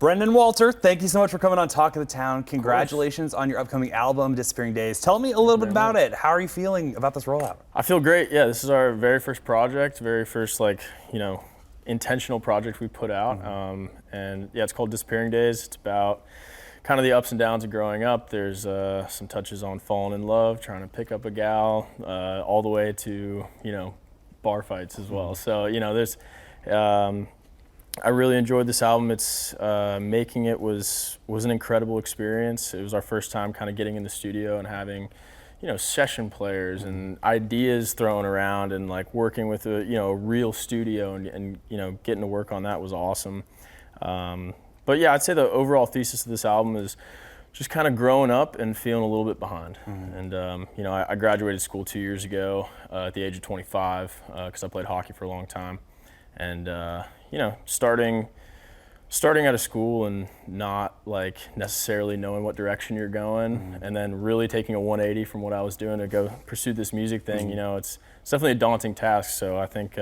Brendan Walter, thank you so much for coming on Talk of the Town. Congratulations on your upcoming album, Disappearing Days. Tell me a little bit about it. How are you feeling about this rollout? I feel great. Yeah, this is our very first project, very first intentional project we put out. And yeah, it's called Disappearing Days. It's about kind of the ups and downs of growing up. There's some touches on falling in love, trying to pick up a gal, all the way to, bar fights as well. So, there's, I really enjoyed this album. It's making it was an incredible experience. It was our first time kind of getting in the studio and having, session players and ideas thrown around and like working with a real studio and getting to work on that was awesome. But yeah, I'd say the overall thesis of this album is just kind of growing up and feeling a little bit behind. And I graduated school 2 years ago at the age of 25 because I played hockey for a long time. And starting out of school and not like necessarily knowing what direction you're going, and then really taking a 180 from what I was doing to go pursue this music thing, it's definitely a daunting task. So I think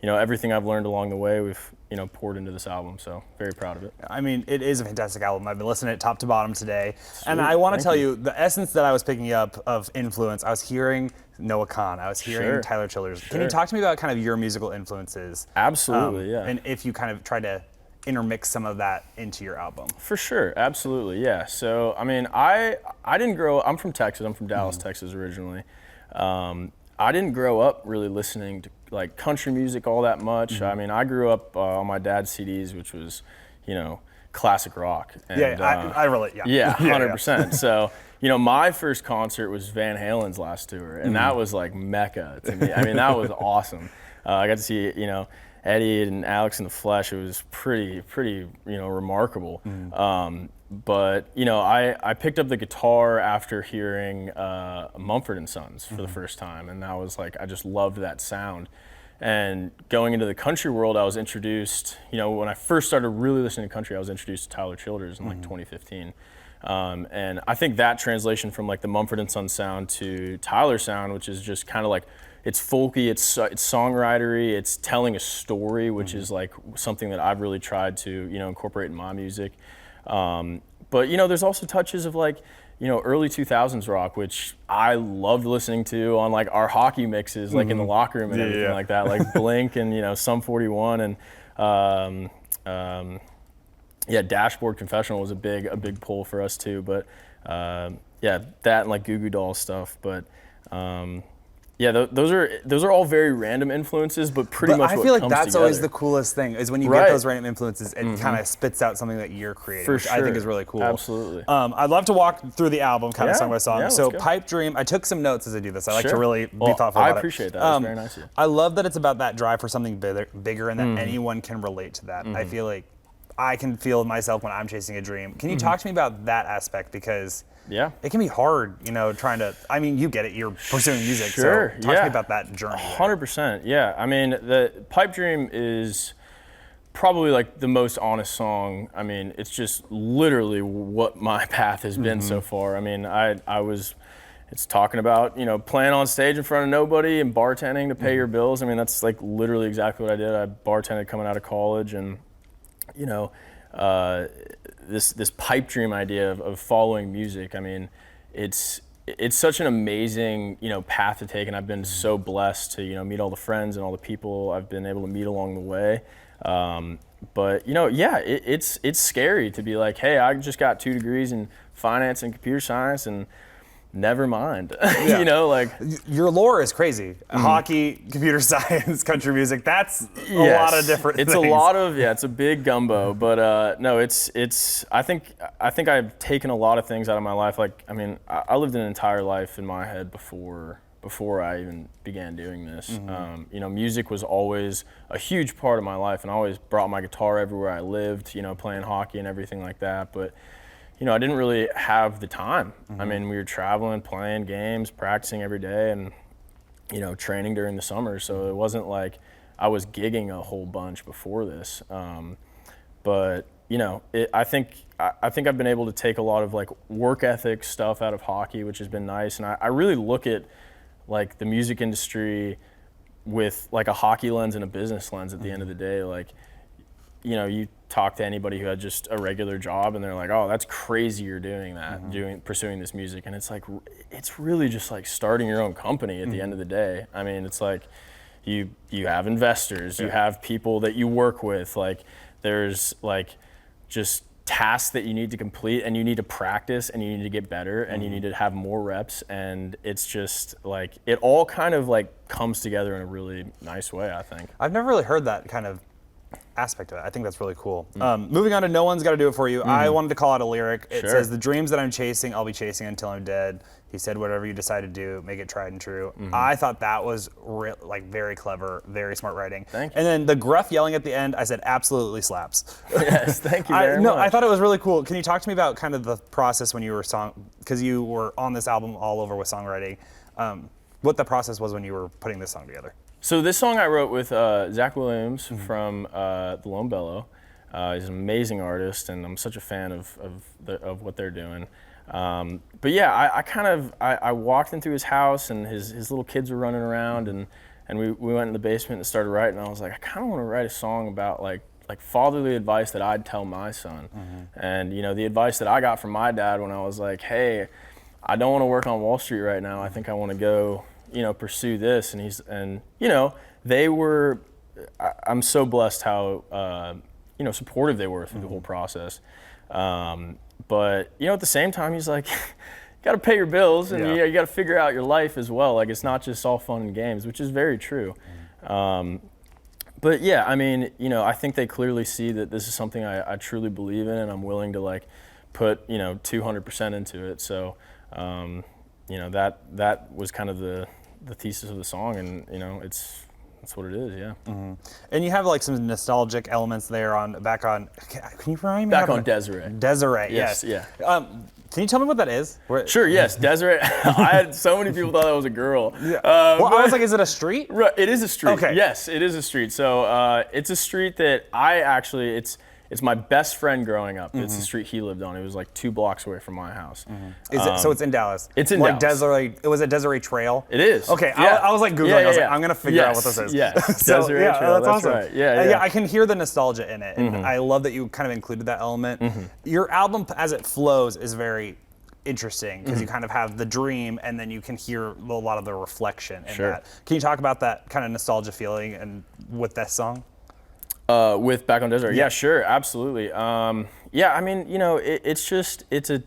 everything I've learned along the way, we've poured into this album. So very proud of it. I mean, it is a fantastic album. I've been listening to it top to bottom today. Sweet. And I want to tell you, the essence that I was picking up of influence, I was hearing Noah Kahan, I was hearing Tyler Childers. Can you talk to me about kind of your musical influences? Absolutely, yeah. And if you kind of try to intermix some of that into your album. For sure, absolutely, yeah. So, I mean, I didn't I'm from Texas, I'm from Dallas, Texas originally. I didn't grow up really listening to like country music all that much. I mean, I grew up on my dad's CDs, which was, classic rock. And, I relate, yeah. Yeah, 100%. So, my first concert was Van Halen's last tour, and that was like mecca to me. I mean, that was awesome. I got to see, Eddie and Alex in the flesh. It was pretty, remarkable. But I picked up the guitar after hearing Mumford & Sons for the first time, and that was like, I just loved that sound. And going into the country world, I was introduced, when I first started really listening to country, I was introduced to Tyler Childers in like 2015. And I think that translation from like the Mumford & Sons sound to Tyler's sound, which is just kind of like, it's folky, it's songwritery, it's telling a story, which is like something that I've really tried to, incorporate in my music. But there's also touches of like, early 2000s rock, which I loved listening to on like our hockey mixes, like in the locker room and everything like that, like Blink and Sum 41 and Dashboard Confessional was a big pull for us too. But that and like Goo Goo Dolls stuff, but. Those are all very random influences, but pretty much what comes together. I feel like that's always the coolest thing, is when you get those random influences, it kind of spits out something that you're creating, which I think is really cool. Absolutely. I'd love to walk through the album kind of song by song. So Pipe Dream, I took some notes as I do this. I like to really be thoughtful about it. I appreciate that. That's very nice of you. I love that it's about that drive for something bigger and that anyone can relate to that. I feel like I can feel myself when I'm chasing a dream. Can you talk to me about that aspect? Because it can be hard, trying to, I mean, you get it, you're pursuing music, so talk to me about that journey. 100%, yeah. I mean, the Pipe Dream is probably like the most honest song. I mean, it's just literally what my path has been so far. I mean, it's talking about, playing on stage in front of nobody and bartending to pay your bills. I mean, that's like literally exactly what I did. I bartended coming out of college, and, this pipe dream idea of following music. I mean, it's such an amazing, path to take, and I've been so blessed to, meet all the friends and all the people I've been able to meet along the way. But it's scary to be like, hey, I just got 2 degrees in finance and computer science, and never mind. Your lore is crazy. Hockey, computer science, country music, that's a lot of different things. It's a lot of, it's a big gumbo, but no, I think I've taken a lot of things out of my life. Like, I mean, I lived an entire life in my head before I even began doing this. Music was always a huge part of my life, and I always brought my guitar everywhere I lived, playing hockey and everything like that. But I didn't really have the time. I mean, we were traveling, playing games, practicing every day, and, training during the summer. So it wasn't like I was gigging a whole bunch before this. But, I think I've been able to take a lot of like work ethic stuff out of hockey, which has been nice. And I really look at like the music industry with like a hockey lens and a business lens at the end of the day. Like, you know, you talk to anybody who had just a regular job and they're like, oh, that's crazy you're doing that, pursuing this music. And it's like, it's really just like starting your own company at the end of the day. I mean, it's like you have investors, you have people that you work with, like there's like just tasks that you need to complete, and you need to practice, and you need to get better, and you need to have more reps, and it's just like it all kind of like comes together in a really nice way, I think. I've never really heard that kind of aspect of it. I think that's really cool. Moving on to No One's Gotta Do It For You, I wanted to call out a lyric. It says, the dreams that I'm chasing, I'll be chasing until I'm dead. He said, whatever you decide to do, make it tried and true. I thought that was like very clever, very smart writing. Thank you. And then the gruff yelling at the end, I said, absolutely slaps. Yes, thank you very much. No, I thought it was really cool. Can you talk to me about kind of the process when you were because you were on this album all over with songwriting, what the process was when you were putting this song together? So this song I wrote with Zach Williams from The Lone Bellow. He's an amazing artist, and I'm such a fan of what they're doing. But yeah, I walked into his house, and his little kids were running around, and we went in the basement and started writing. And I was like, I kind of want to write a song about like fatherly advice that I'd tell my son. And you know, the advice that I got from my dad when I was like, hey, I don't want to work on Wall Street right now. I think I want to go, you know, pursue this. And you know, they were, I'm so blessed how, you know, supportive they were through the whole process. But, you know, at the same time, he's like, you got to pay your bills, and you got to figure out your life as well. Like, it's not just all fun and games, which is very true. But yeah, I mean, you know, I think they clearly see that this is something I truly believe in, and I'm willing to like put, you know, 200% into it. So, you know, that was kind of the thesis of the song, and you know, that's what it is, yeah. And you have like some nostalgic elements there back on. Can you remind me? Back on Desiree. Desiree, yes. Yeah. Can you tell me what that is? Sure, yes, Desiree. I had so many people thought that was a girl. Yeah. Well, I was like, is it a street? Right, it is a street. Okay. Yes, it is a street. So it's a street that it's my best friend growing up. It's the street he lived on. It was like 2 blocks away from my house. Is it? So it's in Dallas. It's in like Dallas. Desiree. It was a Desiree Trail. It is. Okay, Yeah. I was like Googling. I was like, I'm gonna figure out what this is. Yes, So, Desiree yeah, Trail. that's awesome. Right. Yeah. I can hear the nostalgia in it, and I love that you kind of included that element. Your album, as it flows, is very interesting because you kind of have the dream, and then you can hear a lot of the reflection in that. Can you talk about that kind of nostalgia feeling and with that song? With Back on Desiree, yeah, sure, absolutely. Yeah, I mean, you know, it's a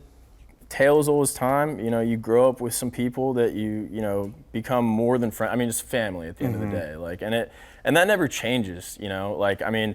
tale as old as time. You know, you grow up with some people that you know, become more than friends. I mean, it's family at the end of the day. Like, and that never changes. You know, like, I mean,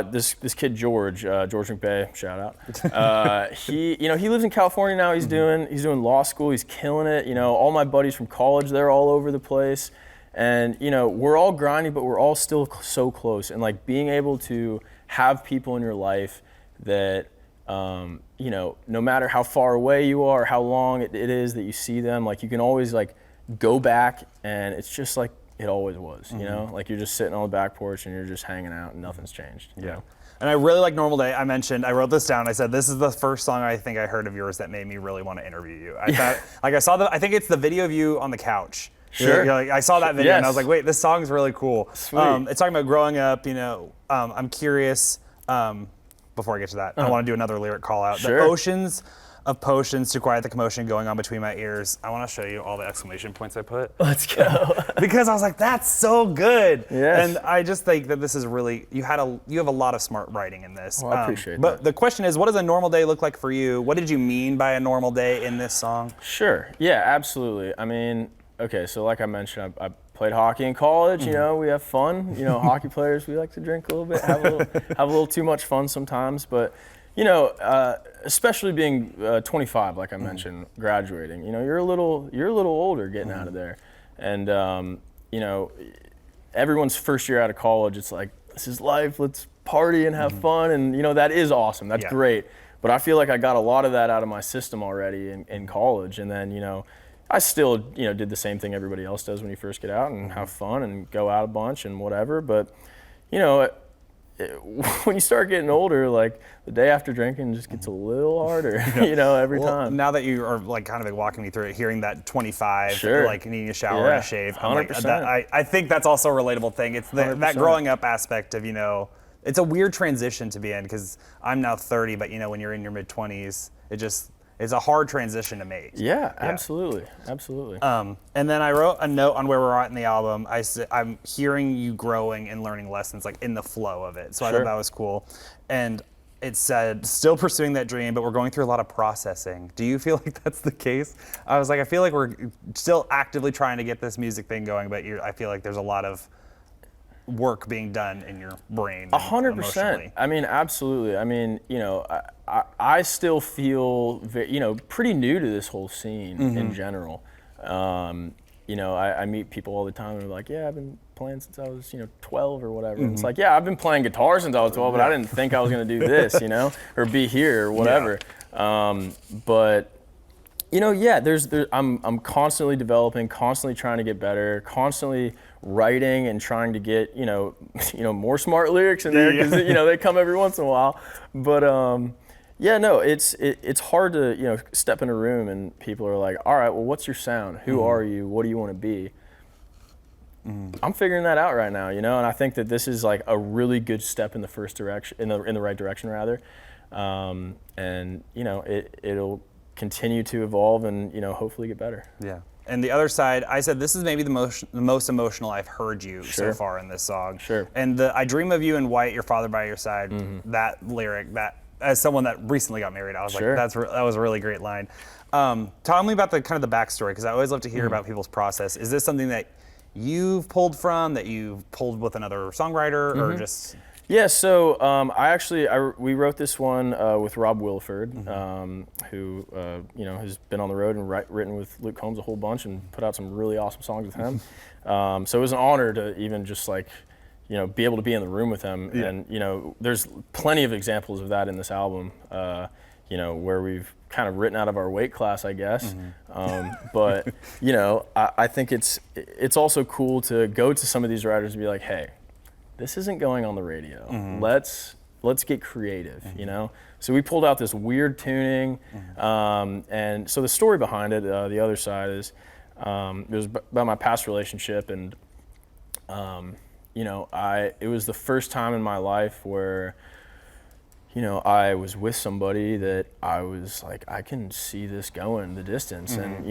this kid George McBay, shout out. He lives in California now. He's doing law school. He's killing it. You know, all my buddies from college, they're all over the place. And, you know, we're all grinding, but we're all still so close. And, like, being able to have people in your life that, you know, no matter how far away you are, how long it is that you see them, like, you can always, like, go back, and it's just like it always was, you know? Like, you're just sitting on the back porch, and you're just hanging out, and nothing's changed. You know? And I really like Normal Day. I wrote this down. I said, this is the first song I think I heard of yours that made me really want to interview you. I thought, like, I think it's the video of you on the couch. Sure. You're like, I saw that video and I was like, wait, this song's really cool. Sweet. It's talking about growing up, you know, I'm curious, before I get to that, I want to do another lyric call out. Sure. The oceans of potions to quiet the commotion going on between my ears. I want to show you all the exclamation points I put. Let's go. Because I was like, that's so good. Yes. And I just think that this is really, you have a lot of smart writing in this. Well, I appreciate but that. the question is, what does a normal day look like for you? What did you mean by a normal day in this song? Sure. Yeah, absolutely. I mean, okay, so like I mentioned, I played hockey in college. You know, we have fun. You know, hockey players, we like to drink a little bit, have a little too much fun sometimes. But you know, especially being 25, like I mentioned, graduating. You know, you're a little older getting out of there, and you know, everyone's first year out of college. It's like, this is life. Let's party and have fun, and you know, that is awesome. That's great. But I feel like I got a lot of that out of my system already in college, and then you know, I still, you know, did the same thing everybody else does when you first get out and have fun and go out a bunch and whatever. But, you know, when you start getting older, like the day after drinking just gets a little harder, you know, every time. Now that you are like kind of walking me through it, hearing that 25, Sure. like needing a shower and a shave, I'm like, 100%. I think that's also a relatable thing. It's that growing up aspect of, you know, it's a weird transition to be in because I'm now 30, but when you're in your mid 20s, it's a hard transition to make. Yeah, absolutely. And then I wrote a note on where we're at in the album. I said, I'm hearing you growing and learning lessons like in the flow of it. So I thought that was cool. And it said, still pursuing that dream, but we're going through a lot of processing. Do you feel like that's the case? I was like, I feel like we're still actively trying to get this music thing going, but I feel like there's a lot of work being done in your brain. 100%. I mean, absolutely. I mean, I still feel, pretty new to this whole scene in general. I meet people all the time and they're like, yeah, I've been playing since I was, 12 or whatever. And it's like, yeah, I've been playing guitar since I was 12, but I didn't think I was going to do this, or be here or whatever. But I'm constantly developing, constantly trying to get better, constantly writing and trying to get, more smart lyrics in there because, they come every once in a while. But it's hard to, step in a room and people are like, all right, well, what's your sound? Who are you? What do you want to be? I'm figuring that out right now, and I think that this is like a really good step in the first direction, in the right direction rather. It'll continue to evolve and hopefully get better. Yeah. And the other side, I said this is maybe the most emotional I've heard you so far in this song. Sure. And I dream of you in white, your father by your side. That lyric, that as someone that recently got married, I was like, that was a really great line. Tell me about the kind of the backstory, because I always love to hear about people's process. Is this something that you've pulled from, that you've pulled with another songwriter, or just? Yeah, so we wrote this one with Rob Wilford, who has been on the road and written with Luke Combs a whole bunch and put out some really awesome songs with him. So it was an honor to even just be able to be in the room with him. Yeah. And there's plenty of examples of that in this album. Where we've kind of written out of our weight class, I guess. But I think it's also cool to go to some of these writers and be like, hey, this isn't going on the radio. Let's get creative, So we pulled out this weird tuning, and so the story behind it, the other side is, it was about my past relationship, and it was the first time in my life where, I was with somebody that I was like, I can see this going the distance, and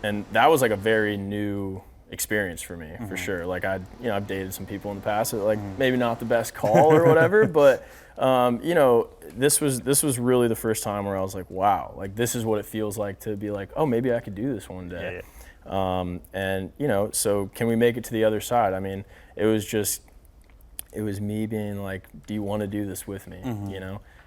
and that was like a very new experience for me, for sure. Like I've dated some people in the past that like maybe not the best call or whatever, but this was really the first time where I was like, wow, like this is what it feels like to be like, oh, maybe I could do this one day. And so can we make it to the other side? I mean, it was me being like, do you want to do this with me?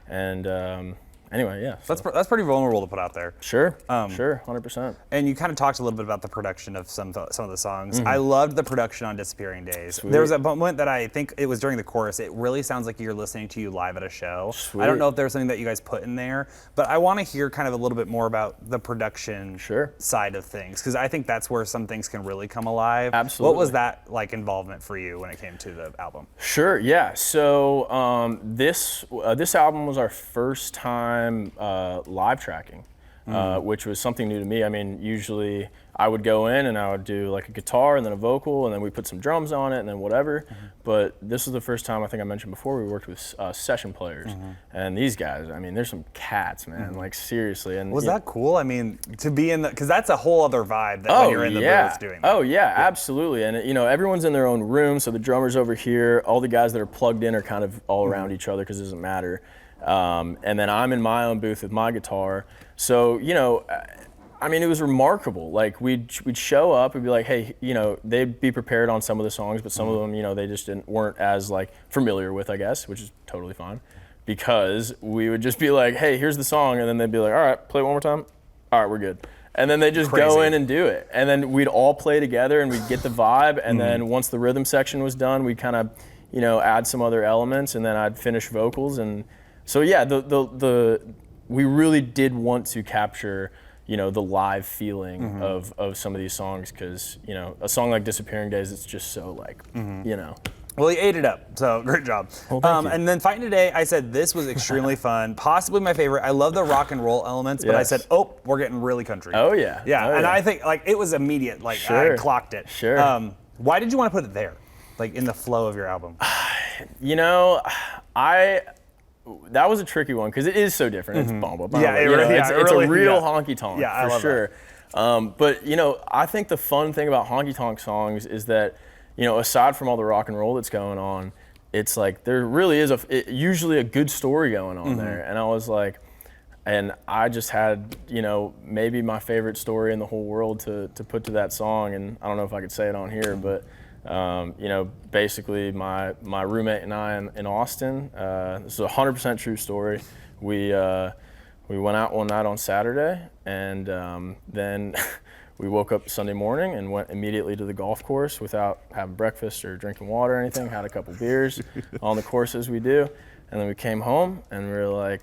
And anyway, yeah. So. That's pretty vulnerable to put out there. Sure, 100%. And you kind of talked a little bit about the production of some of the songs. I loved the production on Disappearing Days. Sweet. There was a moment that I think it was during the chorus. It really sounds like you're listening to you live at a show. Sweet. I don't know if there's something that you guys put in there, but I want to hear kind of a little bit more about the production side of things, because I think that's where some things can really come alive. Absolutely. What was that like involvement for you when it came to the album? Sure, yeah. So this album was our first time live tracking, which was something new to me. I mean, usually I would go in and I would do like a guitar and then a vocal and then we put some drums on it and then whatever. But this was the first time, I think I mentioned before, we worked with session players. And these guys, I mean, there's some cats, man, like seriously. And was that cool? I mean, to be in because that's a whole other vibe when you're in the booth doing that. Oh yeah, absolutely. And everyone's in their own room, so the drummer's over here, all the guys that are plugged in are kind of all around each other because it doesn't matter. And then I'm in my own booth with my guitar. So, I mean, it was remarkable. Like we'd show up, we'd be like, hey, they'd be prepared on some of the songs, but some of them, they just weren't as like familiar with, I guess, which is totally fine, because we would just be like, hey, here's the song, and then they'd be like, all right, play it one more time. All right, we're good. And then they just go in and do it. And then we'd all play together and we'd get the vibe. And then once the rhythm section was done, we'd kind of, add some other elements, and then I'd finish vocals. And so yeah, we really did want to capture, the live feeling of some of these songs, because, a song like Disappearing Days, it's just so like, Well, he ate it up, so great job. Well, thank you. And then Fighting Today, I said this was extremely fun, possibly my favorite. I love the rock and roll elements, but I said, oh, we're getting really country. Oh yeah. Yeah, and I think like it was immediate, like I clocked it. Sure. Why did you want to put it there, like in the flow of your album? That was a tricky one because it is so different. It's bomba. Yeah, it's a real honky tonk for sure. But I think the fun thing about honky tonk songs is that, aside from all the rock and roll that's going on, it's like there really is usually a good story going on there. And I was like, and I just had maybe my favorite story in the whole world to put to that song. And I don't know if I could say it on here, but basically my roommate and I in Austin, this is a 100% true story. We went out one night on Saturday, and then we woke up Sunday morning and went immediately to the golf course without having breakfast or drinking water or anything, had a couple beers on the course as we do. And then we came home and we were like,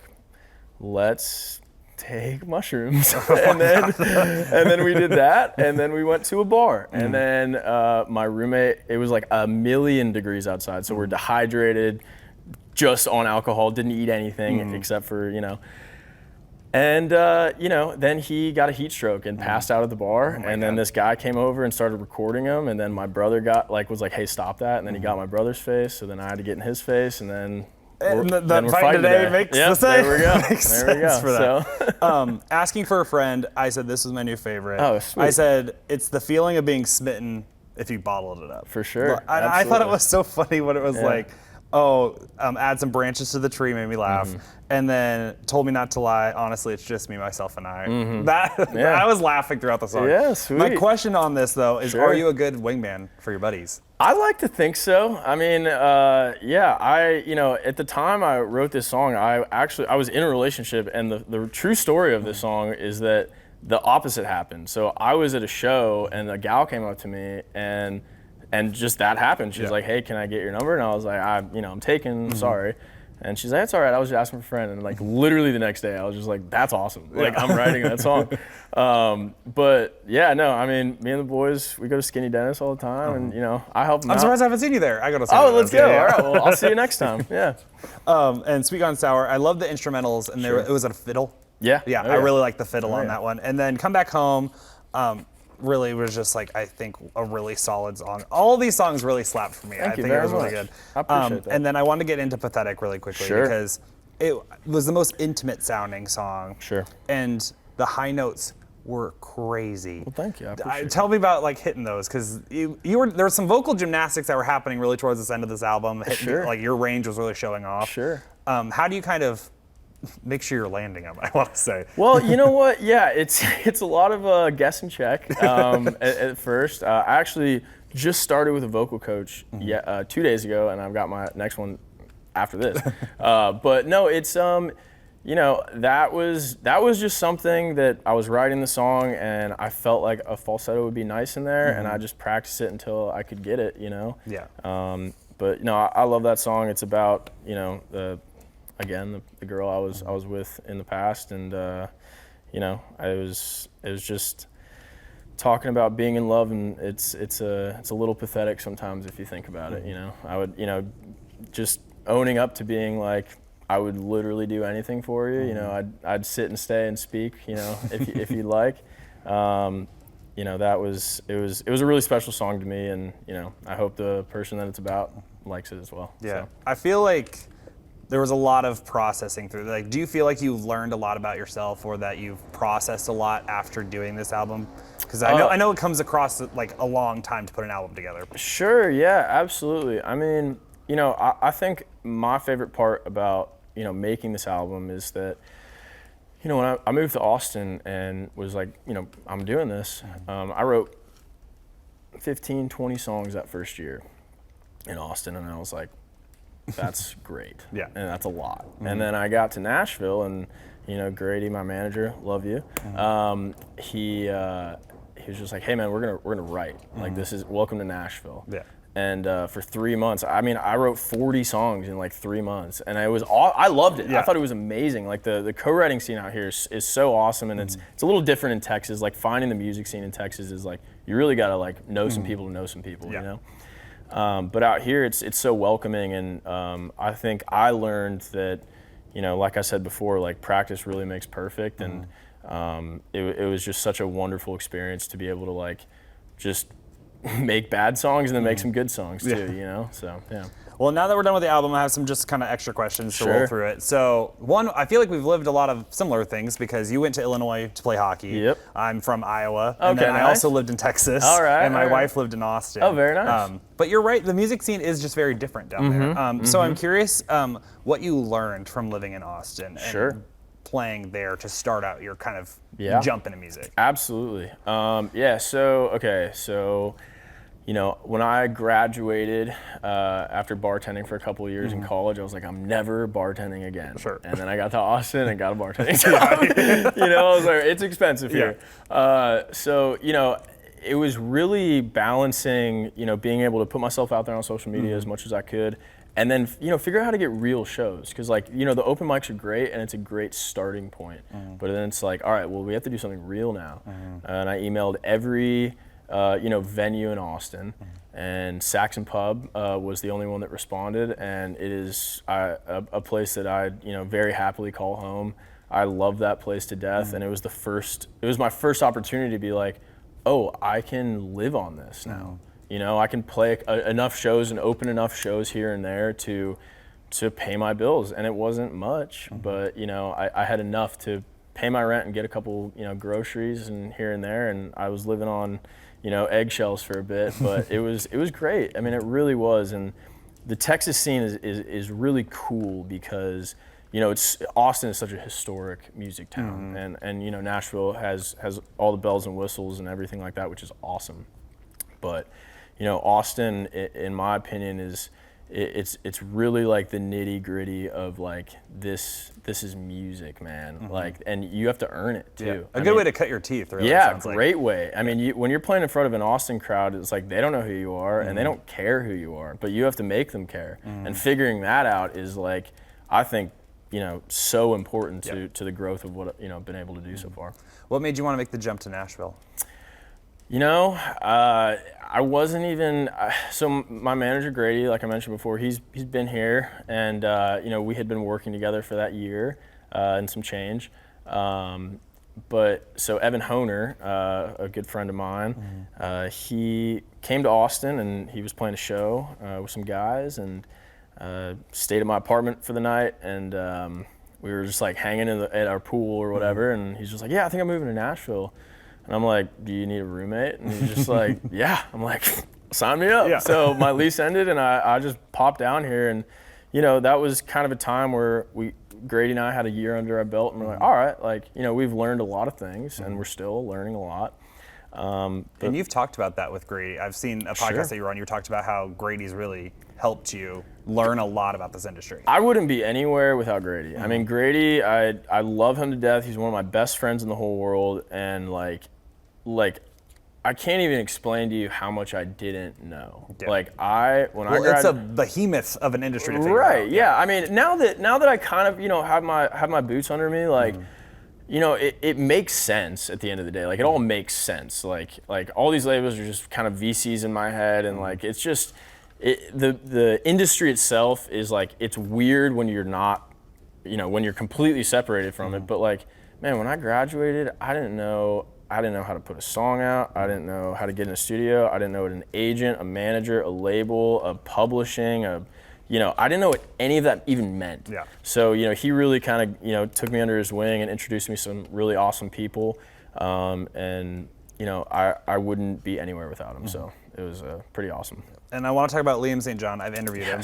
let's take mushrooms. and then we did that, and then we went to a bar. And then my roommate, it was like 1,000,000 degrees outside, so we're dehydrated, just on alcohol, didn't eat anything except for, And, then he got a heat stroke and passed out at the bar. And then this guy came over and started recording him. And then my brother was like, hey, stop that. And then he got my brother's face. So then I had to get in his face. And then we're fighting today makes the same. There we go. There we go. For that. So. Asking for a friend, I said this was my new favorite. Oh, sweet. I said it's the feeling of being smitten if you bottled it up. For sure. I thought it was so funny when it was like, add some branches to the tree, made me laugh. And then told me not to lie. Honestly, it's just me, myself, and I. I was laughing throughout the song. Yeah, sweet. My question on this, though, is are you a good wingman for your buddies? I like to think so. I mean, at the time I wrote this song, I was in a relationship, and the true story of this song is that the opposite happened. So I was at a show, and a gal came up to me, and just that happened. She was like, hey, can I get your number? And I was like, I'm taken, sorry. And she's like, that's all right, I was just asking for a friend. And like literally the next day, I was just like, that's awesome. Like I'm writing that song. But yeah, no, I mean, me and the boys, we go to Skinny Dennis all the time, and I help them out. I'm surprised I haven't seen you there. I go to Skinny Dennis. Let's go. Yeah. All right, well, I'll see you next time. Yeah. And Sweet Gone Sour, I love the instrumentals, and it was a fiddle. Yeah. Yeah, I really like the fiddle on that one. And then Come Back Home. Really was just like, I think, a really solid song. All these songs really slapped for me. I think it was really good. I appreciate that. And then I wanted to get into Pathetic really quickly because it was the most intimate sounding song. Sure. And the high notes were crazy. Well, thank you. I appreciate Tell me about like hitting those, because there were some vocal gymnastics that were happening really towards this end of this album. Like your range was really showing off. Sure. How do you kind of make sure you're landing them, I want to say? Well, you know what? Yeah, it's a lot of guess and check at first. I actually just started with a vocal coach 2 days ago, and I've got my next one after this. But no, it's that was just something that I was writing the song, and I felt like a falsetto would be nice in there, and I just practiced it until I could get it. Yeah. But I love that song. It's about the girl I was with in the past, and it was just talking about being in love, and it's a little pathetic sometimes if you think about it. I would just owning up to being like, I would literally do anything for you. I'd sit and stay and speak. If you'd like. It was a really special song to me, and I hope the person that it's about likes it as well. Yeah, so. I feel like there was a lot of processing through. Like, do you feel like you've learned a lot about yourself, or that you've processed a lot after doing this album? Because I know it comes across like a long time to put an album together. Sure. Yeah. Absolutely. I mean, I think my favorite part about making this album is that when I moved to Austin and was like, I'm doing this, I wrote 15, 20 songs that first year in Austin, and I was like, that's great. Yeah. And that's a lot. And then I got to Nashville, and Grady, my manager, love you. He was just like, hey man, we're gonna write. Like, this is welcome to Nashville. Yeah. And for 3 months, I wrote 40 songs in like 3 months, and I loved it. Yeah. I thought it was amazing. Like the co-writing scene out here is so awesome, and it's a little different in Texas. Like finding the music scene in Texas is like, you really gotta like know some people to know some people, But out here, it's so welcoming, and I think I learned that, like I said before, like practice really makes perfect, and it was just such a wonderful experience to be able to like just make bad songs and then make some good songs too, So yeah. Well, now that we're done with the album, I have some just kind of extra questions to roll Sure. through it. So, one, I feel like we've lived a lot of similar things because you went to Illinois to play hockey. Yep. I'm from Iowa. And Okay, then I nice. also lived in Texas. All right, And my all right. wife lived in Austin. Oh, very nice. But you're right, the music scene is just very different down there. So I'm curious what you learned from living in Austin and Sure. playing there to start out your kind of Yeah. jump into music. Absolutely. So, you know, when I graduated after bartending for a couple of years in college, I was like, I'm never bartending again. Sure. And then I got to Austin and got a bartending job. You know, I was like, it's expensive here. So, you know, it was really balancing, you know, being able to put myself out there on social media as much as I could. And then, you know, figure out how to get real shows. Because, like, you know, the open mics are great and it's a great starting point. But then it's like, all right, well, we have to do something real now. And I emailed every, you know, venue in Austin. And Saxon Pub was the only one that responded. And it is a place that I, you know, very happily call home. I love that place to death. And it was my first opportunity to be like, oh, I can live on this now. You know, I can play enough shows and open enough shows here and there to pay my bills. And it wasn't much, but, you know, I had enough to pay my rent and get a couple, you know, groceries and here and there. And I was living on, you know, eggshells for a bit, but it was great. I mean, it really was. And the Texas scene is really cool because, you know, Austin is such a historic music town, and you know, Nashville has all the bells and whistles and everything like that, which is awesome. But, you know, Austin, in my opinion, it's really like the nitty gritty of like this is music, man. Like, and you have to earn it too. A good way to cut your teeth, really. Yeah, sounds great way. I mean, when you're playing in front of an Austin crowd, it's like they don't know who you are and they don't care who you are, but you have to make them care. And figuring that out is like, I think, you know, so important to the growth of what, you know, I've been able to do so far. What made you want to make the jump to Nashville? You know, I wasn't even, so my manager Grady, like I mentioned before, he's been here, and you know, we had been working together for that year and some change. But so Evan Honer, a good friend of mine, he came to Austin and he was playing a show with some guys, and stayed at my apartment for the night, and we were just like hanging at our pool or whatever, and he's just like, yeah, I think I'm moving to Nashville. And I'm like, do you need a roommate? And he's just like, yeah. I'm like, sign me up. Yeah. So my lease ended and I just popped down here, and you know, that was kind of a time where Grady and I had a year under our belt, and we're like, all right, like, you know, we've learned a lot of things and we're still learning a lot. And you've talked about that with Grady. I've seen a podcast that you were on. You talked about how Grady's really helped you learn a lot about this industry. I wouldn't be anywhere without Grady. I mean, Grady, I love him to death. He's one of my best friends in the whole world, and like I can't even explain to you how much I didn't know. Yeah. Like it's a behemoth of an industry to figure out. Right. Yeah. I mean, now that I kind of, you know, have my boots under me, like, you know, it makes sense at the end of the day. Like, it all makes sense. Like all these labels are just kind of VCs in my head, and like it's just the industry itself is like, it's weird when you're not, you know, when you're completely separated from it. But like, man, when I graduated, I didn't know how to put a song out. I didn't know how to get in a studio. I didn't know what an agent, a manager, a label, a publishing, you know, I didn't know what any of that even meant. Yeah. So, you know, he really kind of, you know, took me under his wing and introduced me to some really awesome people. And, you know, I wouldn't be anywhere without him. So it was pretty awesome. And I want to talk about Liam St. John. I've interviewed him.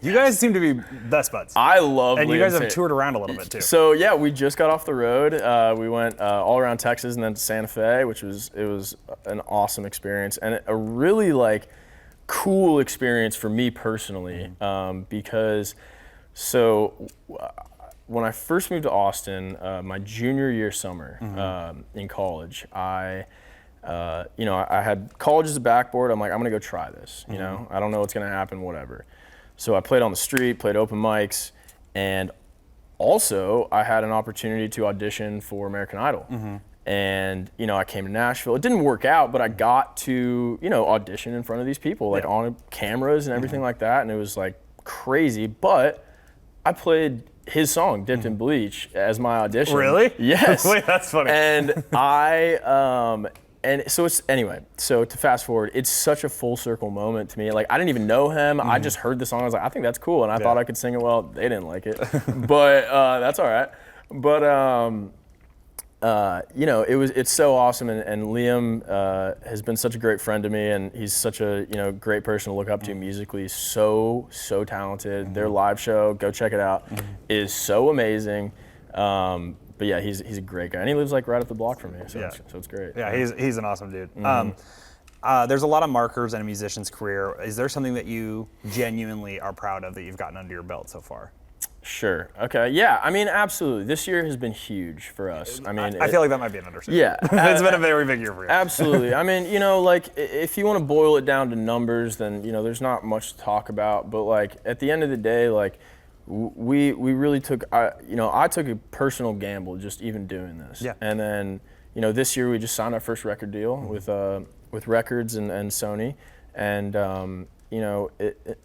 You guys seem to be best buds. I love And Liam you guys have St. toured around a little bit too. So yeah, we just got off the road. We went all around Texas and then to Santa Fe, which was an awesome experience and a really like cool experience for me personally, because when I first moved to Austin, my junior year summer in college, you know, I had college as a backboard. I'm like, I'm gonna go try this. You know, I don't know what's gonna happen, whatever. So I played on the street, played open mics, and also I had an opportunity to audition for American Idol. And, you know, I came to Nashville. It didn't work out, but I got to, you know, audition in front of these people, like on cameras and everything like that. And it was like crazy, but I played his song, Dipped in Bleach, as my audition. Really? Yes. Wait, that's funny. And and so it's anyway. So to fast forward, it's such a full circle moment to me. Like I didn't even know him. I just heard the song. I was like, I think that's cool, and I thought I could sing it well. They didn't like it, but that's all right. But you know, it's so awesome, and Liam has been such a great friend to me, and he's such a great person to look up to musically. So talented. Their live show, go check it out, is so amazing. But yeah, he's a great guy, and he lives like right up the block from me, so it's great. Yeah, he's an awesome dude. There's a lot of markers in a musician's career. Is there something that you genuinely are proud of that you've gotten under your belt so far? Sure. Okay. Yeah. I mean, absolutely. This year has been huge for us. I mean, I feel like that might be an understatement. Yeah. It's been a very big year for you. Absolutely. I mean, like if you want to boil it down to numbers, then there's not much to talk about. But like at the end of the day, like we really took I took a personal gamble just even doing this. Yeah. And then this year we just signed our first record deal with Records and Sony, and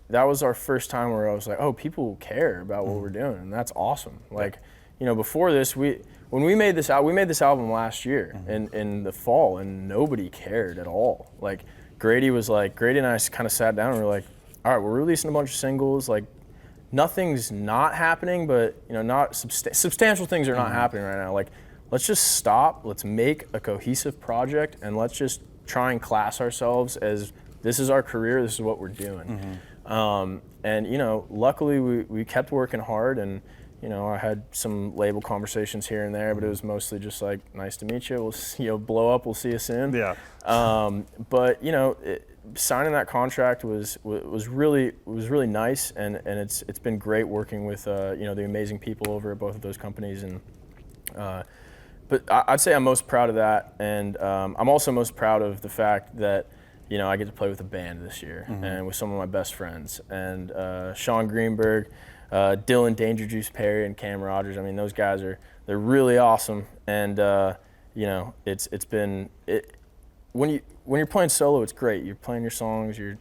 that was our first time where I was like, oh, people care about what we're doing, and that's awesome. Like, before this, when we made this album last year in the fall, and nobody cared at all. Like, Grady and I kind of sat down and we're like, all right, we're releasing a bunch of singles. Like, nothing's not happening, but not substantial things are not happening right now. Like, let's just stop. Let's make a cohesive project, and let's just try and class ourselves as this is our career, this is what we're doing. And luckily we kept working hard, and I had some label conversations here and there, but it was mostly just like, nice to meet you, we'll blow up, we'll see you soon. Yeah. But signing that contract was really nice, and it's been great working with the amazing people over at both of those companies, and but I'd say I'm most proud of that, and I'm also most proud of the fact that I get to play with a band this year, and with some of my best friends, and Sean Greenberg, Dylan Danger Juice Perry, and Cam Rogers. I mean, those guys they're really awesome, and it's been when you're playing solo, it's great. You're playing your songs, you're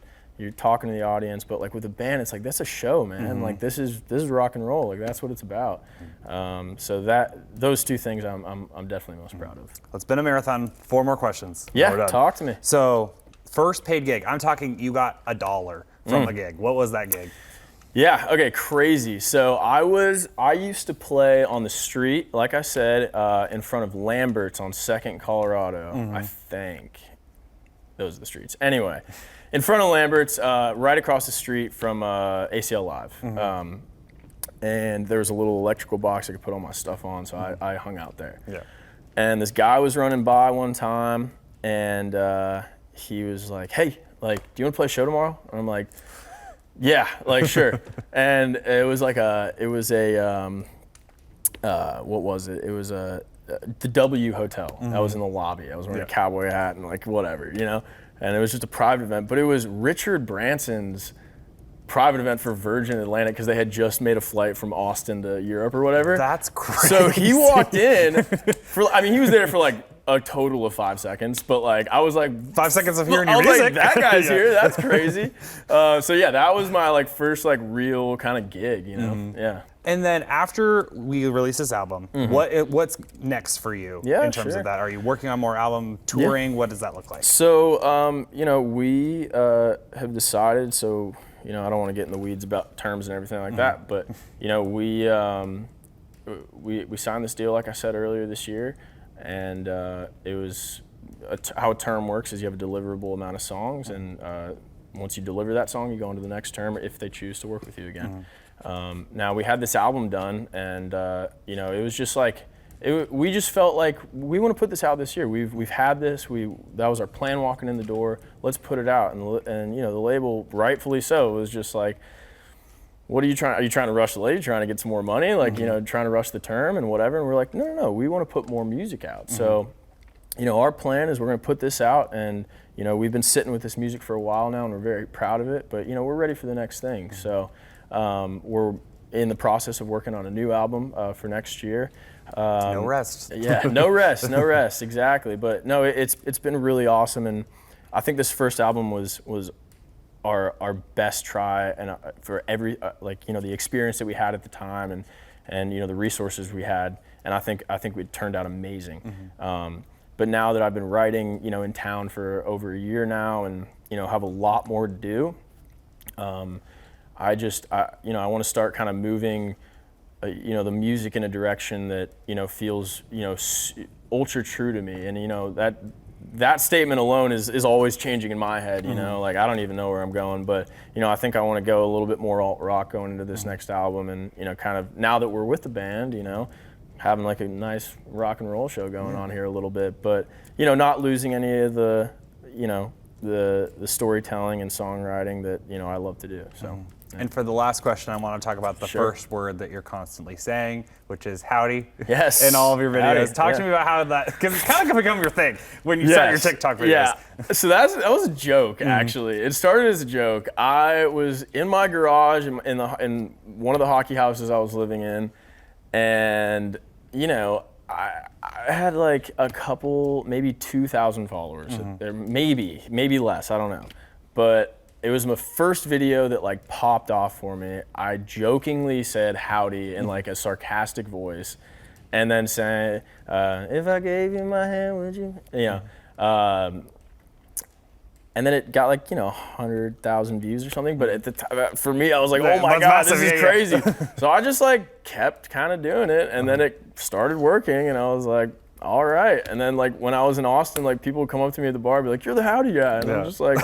talking to the audience, but like with a band, it's like that's a show, man. Like this is rock and roll. Like that's what it's about. So those two things I'm definitely most proud of. Well, it's been a marathon. 4 more questions. Yeah, talk to me. So. First paid gig. I'm talking you got $1 from a gig. What was that gig? Yeah, okay, crazy. So I used to play on the street, like I said, in front of Lambert's on 2nd Colorado. I think those are the streets. Anyway, in front of Lambert's, right across the street from ACL Live. And there was a little electrical box I could put all my stuff on, so I hung out there. Yeah. And this guy was running by one time, and he was like, hey, like, do you want to play a show tomorrow? And I'm like, yeah, like, sure. And it was what was it? It was the W Hotel. I was in the lobby. I was wearing a cowboy hat and like whatever, and it was just a private event, but it was Richard Branson's private event for Virgin Atlantic because they had just made a flight from Austin to Europe or whatever. That's crazy. So he walked in he was there for like a total of 5 seconds, but like I was like 5 seconds of hearing your music. Like, that guy's here. That's crazy. So yeah, that was my like first like real kind of gig, Yeah. And then after we release this album, what's next for you in terms of that? Are you working on more album touring? What does that look like? So we have decided. So I don't want to get in the weeds about terms and everything like that, but we signed this deal like I said earlier this year. And it was how a term works is you have a deliverable amount of songs, and once you deliver that song, you go into the next term if they choose to work with you again. Now we had this album done, and it was just like we just felt like we want to put this out this year. We've had this. That was our plan walking in the door. Let's put it out, and the label, rightfully so, was just like, what are you trying to rush the lady, trying to get some more money, like trying to rush the term and whatever? And we're like, no, we want to put more music out. So our plan is we're going to put this out, and we've been sitting with this music for a while now, and we're very proud of it, but we're ready for the next thing. So we're in the process of working on a new album for next year. No rest. Yeah, no rest, exactly. But no, it's been really awesome, and I think this first album was our best try, and for every the experience that we had at the time, and the resources we had, and I think it turned out amazing. But now that I've been writing, you know, in town for over a year now, and you know, have a lot more to do, I you know, I want to start kind of moving, you know, the music in a direction that, you know, feels, you know, ultra true to me. And you know, that statement alone is always changing in my head, you know, like I don't even know where I'm going, but you know, I think I want to go a little bit more alt rock going into this next album, and you know, kind of now that we're with the band, you know, having like a nice rock and roll show going on here a little bit, but you know, not losing any of the, you know, the storytelling and songwriting that, you know, I love to do. So. Yeah. And for the last question, I want to talk about the first word that you're constantly saying, which is howdy. Yes. In all of your videos. Howdy. Talk to me about how that, because it's kind of going to become your thing when you start your TikTok videos. Yeah. So that was a joke, actually. It started as a joke. I was in my garage in one of the hockey houses I was living in, and you know, I had like a couple, maybe 2,000 followers. There, maybe less, I don't know. But it was my first video that like popped off for me. I jokingly said howdy in like a sarcastic voice, and then saying, if I gave you my hand, would you? You know. And then it got like, you know, 100,000 views or something. But at the time, for me, I was like, oh my God, this is crazy. So I just like kept kind of doing it, and then it started working, and I was like, all right. And then like when I was in Austin, like people would come up to me at the bar and be like, you're the howdy guy. And I'm just like,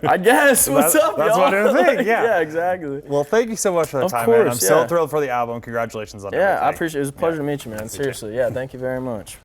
I guess, what's up, That's y'all? what it is, like, yeah, exactly. Well, thank you so much for the time, man. I'm so thrilled for the album. Congratulations on everything. Yeah, I appreciate it. It was a pleasure to meet you, man. Seriously, yeah, thank you very much.